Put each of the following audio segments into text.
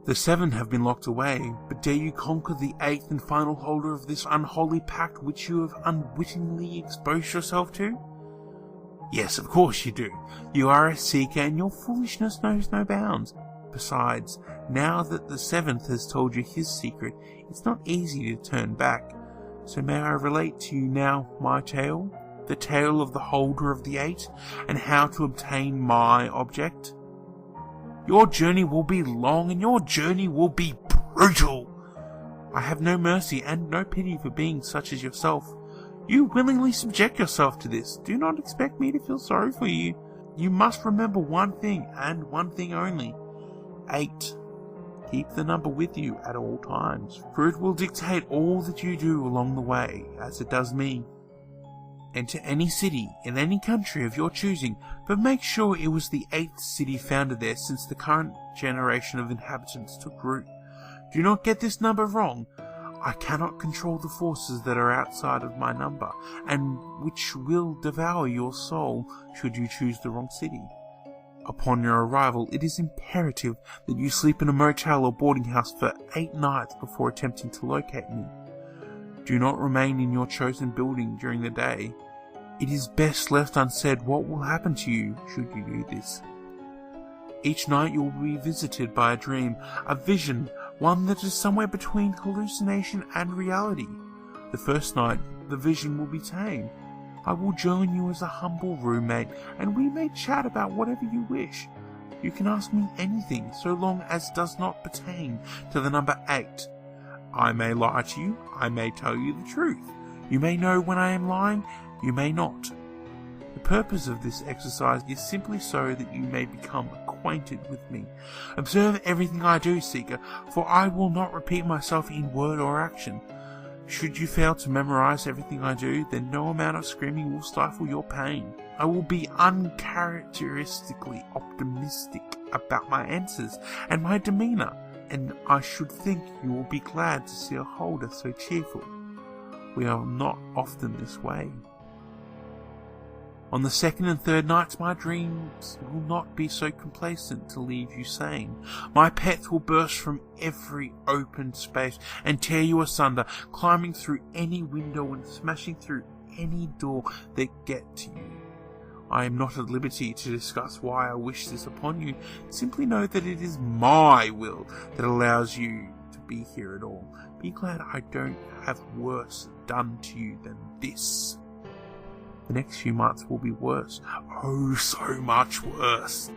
The 7 have been locked away, but dare you conquer the 8th and final holder of this unholy pact which you have unwittingly exposed yourself to? Yes, of course you do. You are a seeker and your foolishness knows no bounds. Besides, now that the 7th has told you his secret, it's not easy to turn back. So may I relate to you now my tale? The tale of the holder of the 8, and how to obtain my object? Your journey will be long, and your journey will be brutal. I have no mercy and no pity for beings such as yourself. You willingly subject yourself to this. Do not expect me to feel sorry for you. You must remember one thing, and one thing only. 8. Keep the number with you at all times, for it will dictate all that you do along the way, as it does me. Enter any city in any country of your choosing, but make sure it was the 8th city founded there since the current generation of inhabitants took root. Do not get this number wrong. I cannot control the forces that are outside of my number, and which will devour your soul should you choose the wrong city. Upon your arrival, it is imperative that you sleep in a motel or boarding house for 8 nights before attempting to locate me. Do not remain in your chosen building during the day. It is best left unsaid what will happen to you should you do this. Each night you will be visited by a dream, a vision, one that is somewhere between hallucination and reality. The first night, the vision will be tame. I will join you as a humble roommate, and we may chat about whatever you wish. You can ask me anything, so long as it does not pertain to the number 8. I may lie to you, I may tell you the truth. You may know when I am lying, you may not. The purpose of this exercise is simply so that you may become acquainted with me. Observe everything I do, Seeker, for I will not repeat myself in word or action. Should you fail to memorize everything I do, then no amount of screaming will stifle your pain. I will be uncharacteristically optimistic about my answers and my demeanour, and I should think you will be glad to see a holder so cheerful. We are not often this way. On the 2nd and 3rd nights, my dreams will not be so complacent to leave you sane. My pets will burst from every open space and tear you asunder, climbing through any window and smashing through any door that get to you. I am not at liberty to discuss why I wish this upon you. Simply know that it is my will that allows you to be here at all. Be glad I don't have worse done to you than this. The next few months will be worse. Oh, so much worse.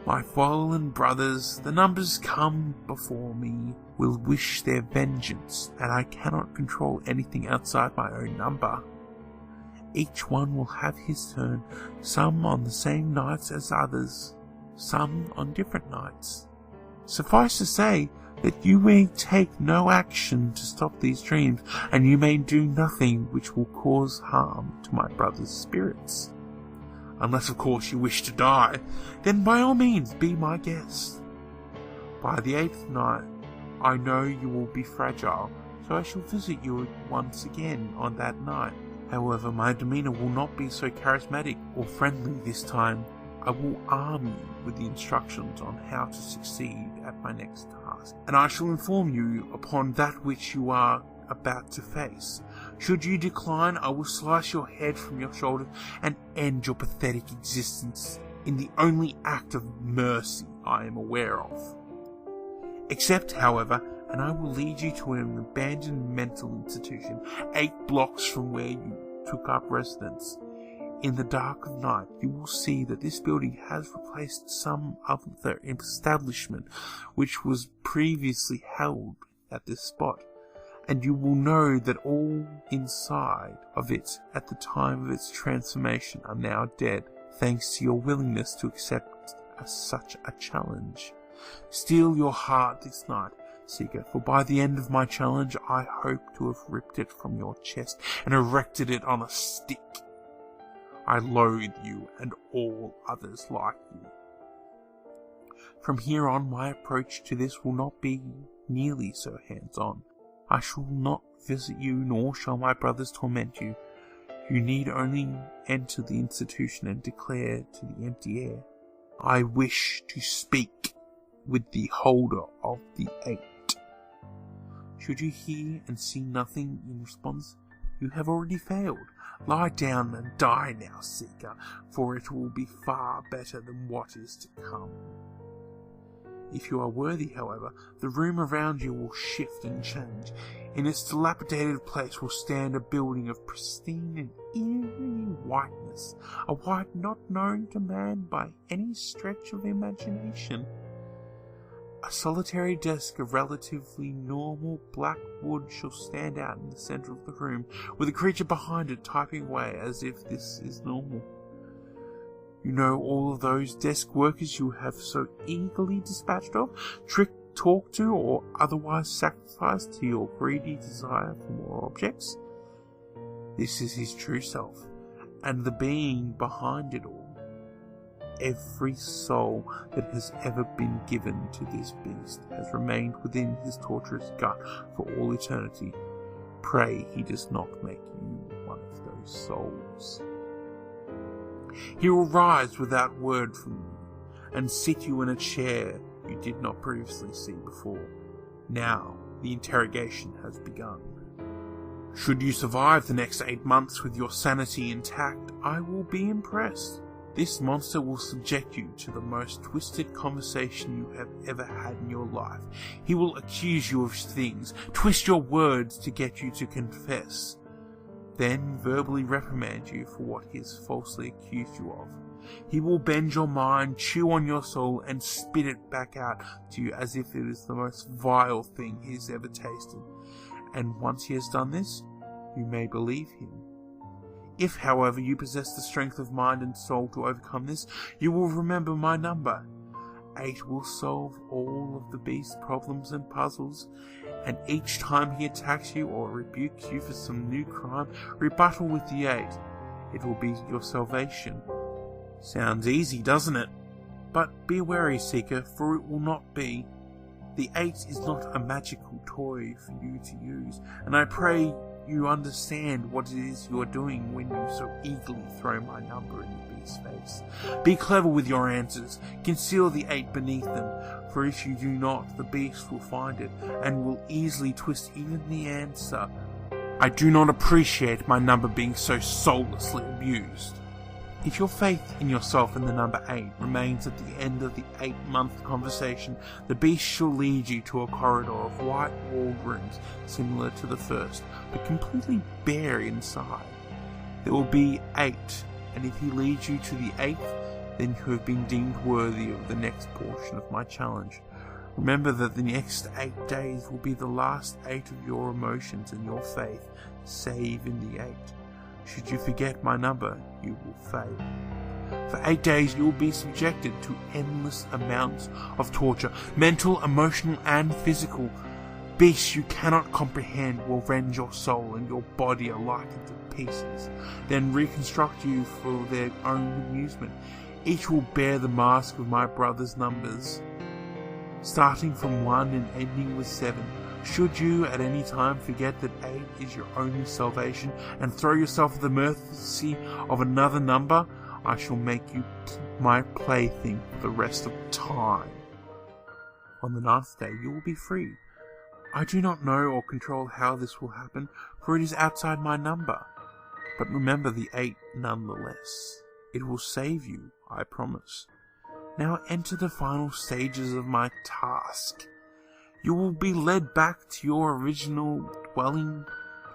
My fallen brothers, the numbers come before me, will wish their vengeance, and I cannot control anything outside my own number. Each one will have his turn, some on the same nights as others, some on different nights. Suffice to say that you may take no action to stop these dreams, and you may do nothing which will cause harm to my brother's spirits. Unless, of course, you wish to die, then by all means be my guest. By the 8th night, I know you will be fragile, so I shall visit you once again on that night. However, my demeanour will not be so charismatic or friendly this time. I will arm you with the instructions on how to succeed at my next task, and I shall inform you upon that which you are about to face. Should you decline, I will slice your head from your shoulders and end your pathetic existence in the only act of mercy I am aware of. Except, however, and I will lead you to an abandoned mental institution 8 blocks from where you took up residence. In the dark of night, you will see that this building has replaced some other establishment which was previously held at this spot, and you will know that all inside of it at the time of its transformation are now dead, thanks to your willingness to accept such a challenge. Steel your heart this night, Seeker, for by the end of my challenge I hope to have ripped it from your chest and erected it on a stick. I loathe you and all others like you. From here on, my approach to this will not be nearly so hands-on. I shall not visit you, nor shall my brothers torment you. You need only enter the institution and declare to the empty air, I wish to speak with the holder of the 8. Should you hear and see nothing in response, you have already failed. Lie down and die now, Seeker, for it will be far better than what is to come. If you are worthy, however, the room around you will shift and change. In its dilapidated place will stand a building of pristine and eerie whiteness, a white not known to man by any stretch of imagination. A solitary desk of relatively normal black wood shall stand out in the centre of the room, with a creature behind it typing away as if this is normal. You know all of those desk workers you have so eagerly dispatched of, tricked, talked to, or otherwise sacrificed to your greedy desire for more objects? This is his true self, and the being behind it all. Every soul that has ever been given to this beast has remained within his torturous gut for all eternity. Pray he does not make you one of those souls. He will rise without word from you, and sit you in a chair you did not previously see before. Now the interrogation has begun. Should you survive the next 8 months with your sanity intact, I will be impressed. This monster will subject you to the most twisted conversation you have ever had in your life. He will accuse you of things, twist your words to get you to confess, then verbally reprimand you for what he has falsely accused you of. He will bend your mind, chew on your soul, and spit it back out to you as if it is the most vile thing he has ever tasted. And once he has done this, you may believe him. If, however, you possess the strength of mind and soul to overcome this, you will remember my number. 8 will solve all of the beast's problems and puzzles, and each time he attacks you or rebukes you for some new crime, rebuttal with the 8. It will be your salvation. Sounds easy, doesn't it? But be wary, Seeker, for it will not be. The 8 is not a magical toy for you to use, and I pray you understand what it is you are doing when you so eagerly throw my number in the beast's face. Be clever with your answers. Conceal the 8 beneath them, for if you do not, the beast will find it, and will easily twist even the answer. I do not appreciate my number being so soullessly abused. If your faith in yourself and the number 8 remains at the end of the 8-month conversation, the beast shall lead you to a corridor of white-walled rooms similar to the first, but completely bare inside. There will be 8, and if he leads you to the 8th, then you have been deemed worthy of the next portion of my challenge. Remember that the next 8 days will be the last 8 of your emotions and your faith, save in the 8. Should you forget my number, you will fail. For 8 days you will be subjected to endless amounts of torture, mental, emotional, and physical. Beasts you cannot comprehend will rend your soul and your body alike into pieces, then reconstruct you for their own amusement. Each will bear the mask of my brother's numbers, starting from 1 and ending with 7. Should you at any time forget that 8 is your only salvation and throw yourself at the mercy of another number, I shall make you my plaything for the rest of time. On the 9th day you will be free. I do not know or control how this will happen, for it is outside my number. But remember the 8 nonetheless. It will save you, I promise. Now enter the final stages of my task. You will be led back to your original dwelling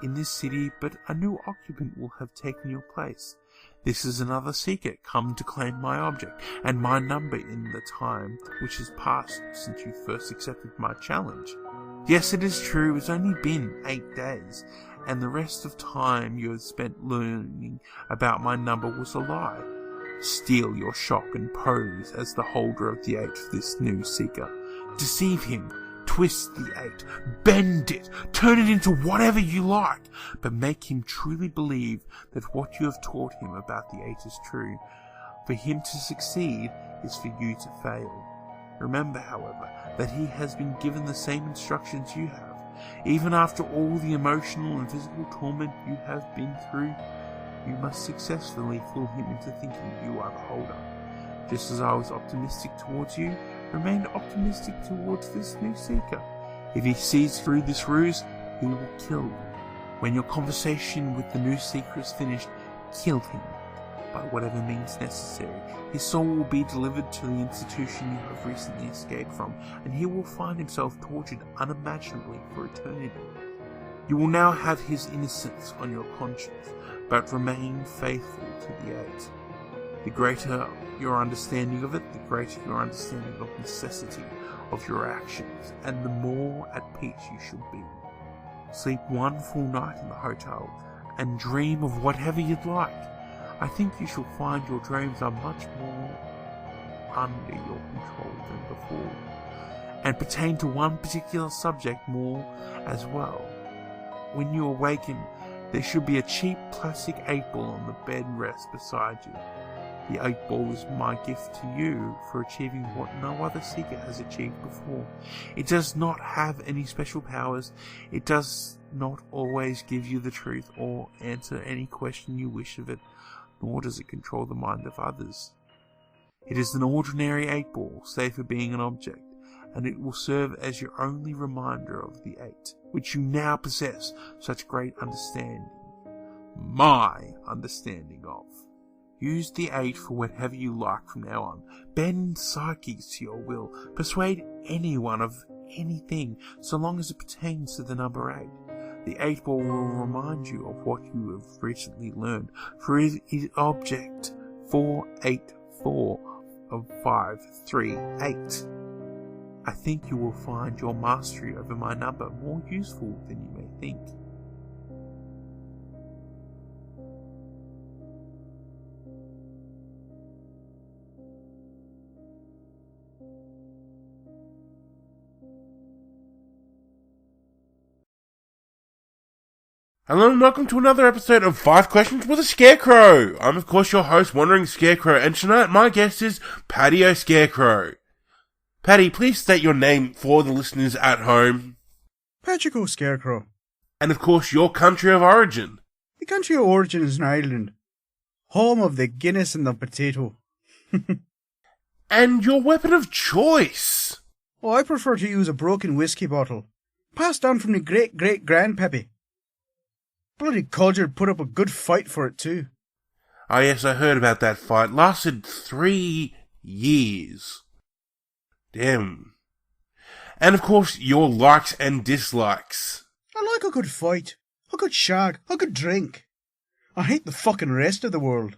in this city, but a new occupant will have taken your place. This is another seeker come to claim my object and my number in the time which has passed since you first accepted my challenge. Yes, it is true, it's only been 8 days, and the rest of time you have spent learning about my number was a lie. Steal your shock and pose as the holder of the 8 of this new seeker. Deceive him. Twist the 8, bend it, turn it into whatever you like, but make him truly believe that what you have taught him about the 8 is true. For him to succeed is for you to fail. Remember, however, that he has been given the same instructions you have. Even after all the emotional and physical torment you have been through, you must successfully fool him into thinking you are the holder. Just as I was optimistic towards you, remain optimistic towards this new seeker. If he sees through this ruse, he will kill you. When your conversation with the new seeker is finished, kill him by whatever means necessary. His soul will be delivered to the institution you have recently escaped from, and he will find himself tortured unimaginably for eternity. You will now have his innocence on your conscience, but remain faithful to the Eight. The greater your understanding of it, the greater your understanding of necessity of your actions, and the more at peace you should be. Sleep one full night in the hotel, and dream of whatever you'd like. I think you shall find your dreams are much more under your control than before, and pertain to one particular subject more as well. When you awaken, there should be a cheap plastic 8-ball on the bed rest beside you. The 8-ball is my gift to you for achieving what no other seeker has achieved before. It does not have any special powers. It does not always give you the truth or answer any question you wish of it, nor does it control the mind of others. It is an ordinary 8-ball, save for being an object, and it will serve as your only reminder of the 8, which you now possess such great understanding. My understanding of. Use the 8 for whatever you like from now on. Bend psyches to your will. Persuade anyone of anything, so long as it pertains to the number 8. The 8-ball will remind you of what you have recently learned, for it is object 484 of 538. I think you will find your mastery over my number more useful than you may think. Hello and welcome to another episode of 5 Questions with a Scarecrow. I'm of course your host, Wandering Scarecrow, and tonight my guest is Paddy Scarecrow. Paddy, please state your name for the listeners at home. Paddy Scarecrow. And of course your country of origin. The country of origin is in Ireland, home of the Guinness and the potato. And your weapon of choice. Oh, I prefer to use a broken whiskey bottle, passed down from the great-great-grandpappy. Bloody codger put up a good fight for it too. Ah yes, I heard about that fight. Lasted 3 years. Damn. And of course, your likes and dislikes. I like a good fight, a good shag, a good drink. I hate the fucking rest of the world.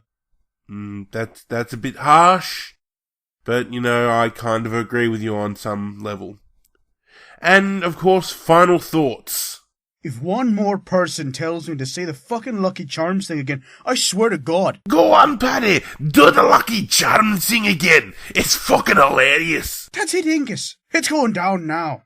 That's a bit harsh, but you know, I kind of agree with you on some level. And of course, final thoughts. If one more person tells me to say the fucking Lucky Charms thing again, I swear to God. Go on, Paddy! Do the Lucky Charms thing again! It's fucking hilarious! That's it, Ingus. It's going down now.